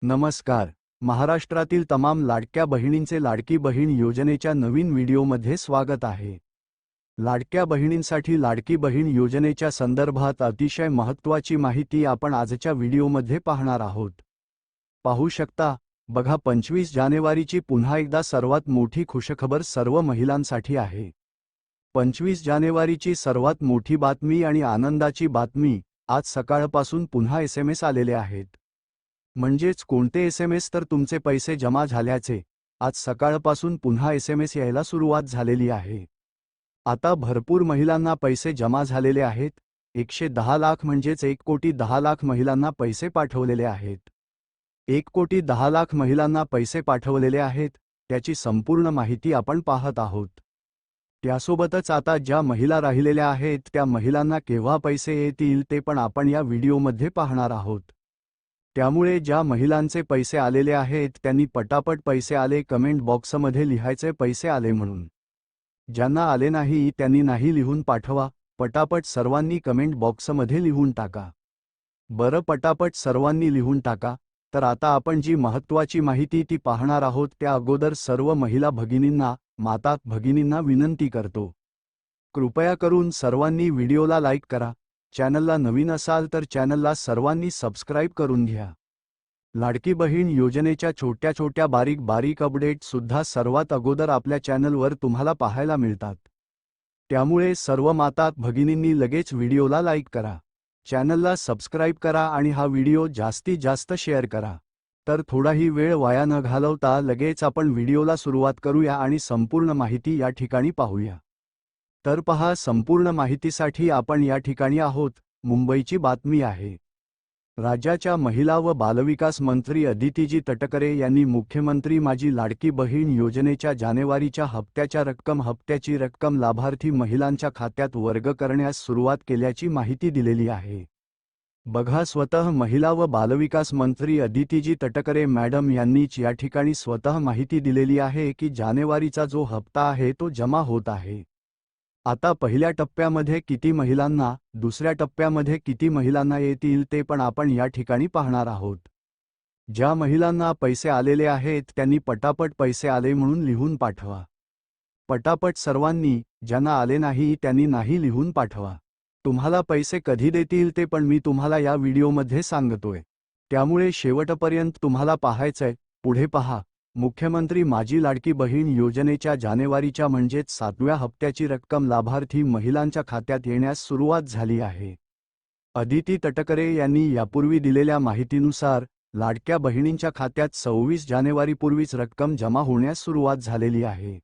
नमस्कार. महाराष्ट्रातील तमाम लाडक्या बहिणींचे लाडकी बहीण योजनेच्या नवीन व्हिडिओमध्ये स्वागत आहे. लाडक्या बहिणींसाठी लाडकी बहीण योजनेच्या संदर्भात अतिशय महत्त्वाची माहिती आपण आजच्या व्हिडिओमध्ये पाहणार आहोत. पाहू शकता, बघा 25 जानेवारीची पुन्हा एकदा सर्वात मोठी खुशखबर सर्व महिलांसाठी आहे. 25 जानेवारीची सर्वात मोठी बातमी आणि आनंदाची बातमी, आज सकाळपासून पुन्हा SMS आलेले आहेत. म्हणजेच कोणते SMS तर तुमचे पैसे जमा झाल्याचे, आज सकाळपासून पुन्हा SMS यायला सुरुवात झालेली आहे. आता भरपूर महिलांना पैसे जमा झालेले आहेत. 110 लाख म्हणजेच 1,10,00,000 महिलांना पैसे पाठवलेले आहेत. 1,10,00,000 महिलांना पैसे पाठवलेले आहेत, त्याची संपूर्ण माहिती आपण पाहत आहोत. त्यासोबतच आता ज्या महिला राहिलेल्या आहेत त्या महिलांना केव्हा पैसे येतील ते पण आपण या व्हिडिओमध्ये पाहणार आहोत. त्यामुळे ज्या महिलांचे पैसे आलेले आहेत त्यांनी पटापट पैसे आले कमेंट बॉक्समध्ये लिहायचे पैसे आले म्हणून. ज्यांना आले नाही त्यांनी नाही लिहून पाठवा. पटापट सर्वांनी कमेंट बॉक्समध्ये लिहून टाका. बरं, पटापट सर्वांनी लिहून टाका. तर आता आपण जी महत्त्वाची माहिती ती पाहणार आहोत त्या अगोदर सर्व महिला भगिनींना, माता भगिनींना विनंती करतो, कृपया करून सर्वांनी व्हिडिओला लाईक करा. चॅनलला नवीन असाल तर चॅनलला सर्वांनी सबस्क्राईब करून घ्या. लाडकी बहीण योजनेच्या छोट्या छोट्या बारीक अपडेटसुद्धा सर्वात अगोदर आपल्या चॅनलवर तुम्हाला पाहायला मिळतात. त्यामुळे सर्व माता भगिनींनी लगेच व्हिडिओला लाईक करा, चॅनलला सबस्क्राईब करा आणि हा व्हिडिओ जास्तीत जास्त शेअर करा. तर थोडाही वेळ वाया न घालवता लगेच आपण व्हिडिओला सुरुवात करूया आणि संपूर्ण माहिती या ठिकाणी पाहूया. तर पहा, संपूर्ण माहितीसाठी आपण या ठिकाणी आहोत. मुंबईची बातमी आहे. राज्याच्या महिला व बालविकास मंत्री अदितीजी तटकरे यांनी मुख्यमंत्री माझी लाडकी बहीण योजनेच्या जानेवारीच्या हप्त्याची रक्कम लाभार्थी महिलांच्या खात्यात वर्ग करण्यास सुरुवात केल्याची माहिती दिलेली आहे. बघा, स्वतः महिला व बालविकास मंत्री अदितीजी तटकरे मॅडम यांनीच या ठिकाणी स्वतः माहिती दिलेली आहे की जानेवारीचा जो हप्ता आहे तो जमा होत आहे. आता पहिल्या टप्प्यामध्ये किती महिलांना, दुसऱ्या टप्प्यामध्ये किती महिलांना येतील ते पण आपण या ठिकाणी पाहणार आहोत. ज्या महिलांना पैसे आलेले आहेत त्यांनी पटापट पैसे आले म्हणून लिहून पाठवा. पटापट सर्वांनी, ज्यांना आले नाही त्यांनी नाही लिहून पाठवा. तुम्हाला पैसे कधी देतील ते पण मी तुम्हाला या व्हिडिओमध्ये सांगतोय, त्यामुळे शेवटपर्यंत तुम्हाला पाहायचंय. पुढे पहा, मुख्यमंत्री माझी लाडकी बहीण योजनेच्या जानेवारीच्या म्हणजेच 7व्या हप्त्याची रक्कम लाभार्थी महिलांच्या खात्यात येण्यास सुरुवात झाली आहे. अदिती तटकरे यांनी यापूर्वी दिलेल्या माहितीनुसार लाडक्या बहिणींच्या खात्यात 26 जानेवारीपूर्वीच रक्कम जमा होण्यास सुरुवात झालेली आहे.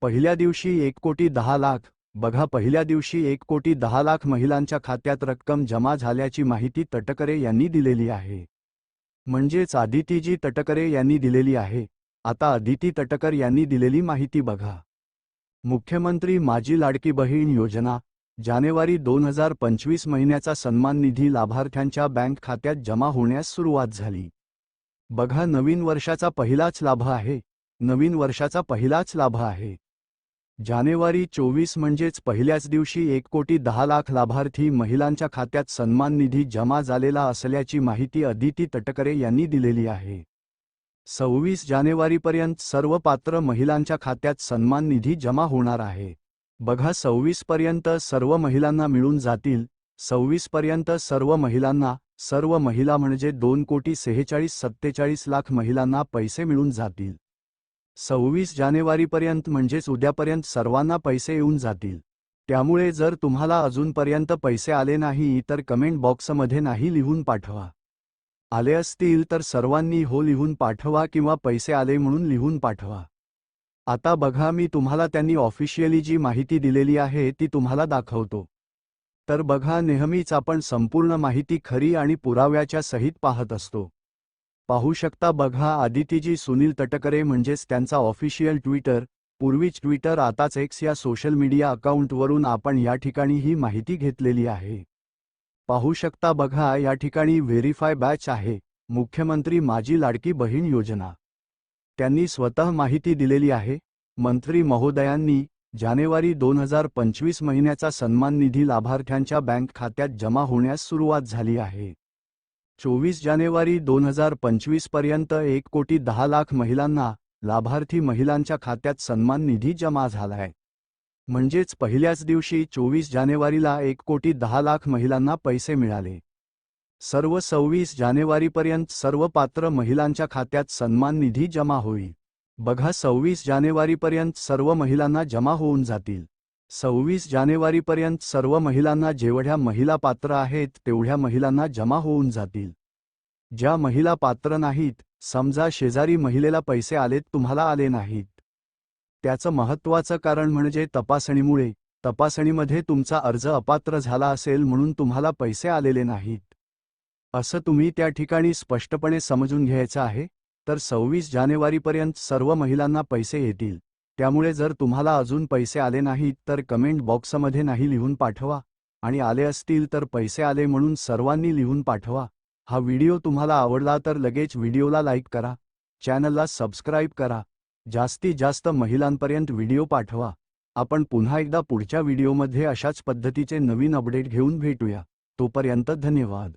पहिल्या दिवशी 1,10,00,000, बघा, पहिल्या दिवशी 1,10,00,000 महिलांच्या खात्यात रक्कम जमा झाल्याची माहिती तटकरे यांनी दिलेली आहे. म्हणजेच अदितीजी तटकरे यांनी दिलेली आहे. आता अदिती तटकर यांनी दिलेली माहिती बघा. मुख्यमंत्री माझी लाडकी बहीण योजना, जानेवारी 2025 महिन्याचा सन्मान निधी लाभार्थ्यांच्या बँक खात्यात जमा होण्यास सुरुवात झाली. बघा, नवीन वर्षाचा पहिलाच लाभ आहे. नवीन वर्षाचा पहिलाच लाभ आहे. जानेवारी 24 म्हणजेच पहिल्याच दिवशी 1,10,00,000 लाभार्थी महिलांच्या खात्यात सन्मान निधी जमा झालेला असल्याची माहिती अदिती तटकरे यांनी दिलेली आहे. 26 जानेवारीपर्यंत सर्व पात्र महिलांच्या खात्यात सन्मान निधी जमा होणार आहे. बघा, 26 पर्यंत सर्व महिलांना मिळून जातील. 26 पर्यंत सर्व महिलांना, सर्व महिला म्हणजे 2,46,47,00,000 महिलांना पैसे मिळून जातील. 26 जानेवारीपर्यंत म्हणजेच उद्यापर्यंत सर्वांना पैसे येऊन जातील. त्यामुळे जर तुम्हाला अजूनपर्यंत पैसे आले नाही तर कमेंट बॉक्समध्ये नाही लिहून पाठवा. आले असतील तर सर्वांनी हो लिहून पाठवा किंवा पैसे आले म्हणून लिहून पाठवा. आता बघा, मी तुम्हाला त्यांनी ऑफिशियली जी माहिती दिलेली आहे ती तुम्हाला दाखवतो. तर बघा, नेहमीच आपण संपूर्ण माहिती खरी आणि पुराव्याच्या सहित पाहत असतो. पाहू शकता, बघा, अदितीजी सुनील तटकरे म्हणजेच त्यांचा ऑफिशियल ट्विटर, पूर्वीच ट्विटर आताच एक्स या सोशल मीडिया अकाउंटवरून आपण या ठिकाणी ही माहिती घेतलेली आहे. पाहू शकता, बघा, या ठिकाणी व्हेरीफाय बॅच आहे, मुख्यमंत्री माझी लाडकी बहीण योजना. त्यांनी स्वतः माहिती दिलेली आहे. मंत्री महोदयांनी जानेवारी 2025 महिन्याचा सन्मान निधी लाभार्थ्यांच्या बँक खात्यात जमा होण्यास सुरुवात झाली आहे. 24 जानेवारी 2025 पर्यंत 1,10,00,000 महिलांना लाभार्थी महिलांच्या खात्यात सन्मान निधी जमा झालाय. म्हणजेच पहिल्याच दिवशी 24 जानेवारीला 1,10,00,000 महिलांना पैसे मिळाले. सर्व 26 जानेवारीपर्यंत सर्व पात्र महिलांच्या खात्यात सन्मान निधी जमा होईल. बघा 26 जानेवारीपर्यंत सर्व महिलांना जमा होऊन जातील. 26 जानेवारीपर्यंत सर्व महिलांना जेवढ्या महिला पात्र आहेत तेवढ्या महिलांना जमा होऊन जातील. ज्या महिला पात्र नाहीत, समजा शेजारी महिलेला पैसे आलेत तुम्हाला आले नाहीत, त्याचं महत्त्वाचं कारण म्हणजे तपासणीमध्ये तुमचा अर्ज अपात्र झाला असेल म्हणून तुम्हाला पैसे आलेले नाहीत, असं तुम्ही त्या ठिकाणी स्पष्टपणे समजून घ्यायचं आहे. तर 26 जानेवारीपर्यंत सर्व महिलांना पैसे येतील. त्यामुळे जर तुम्हाला अजून पैसे आले नाहीत तर कमेंट बॉक्समध्ये नाही लिहून पाठवा, आणि आले असतील तर पैसे आले म्हणून सर्वांनी लिहून पाठवा. हा व्हिडिओ तुम्हाला आवडला तर लगेच व्हिडिओला लाईक करा, चॅनलला सबस्क्राईब करा, जास्तीत जास्त महिलांपर्यंत व्हिडिओ पाठवा. आपण पुन्हा एकदा पुढच्या व्हिडिओमध्ये अशाच पद्धतीचे नवीन अपडेट घेऊन भेटूया. तोपर्यंत धन्यवाद.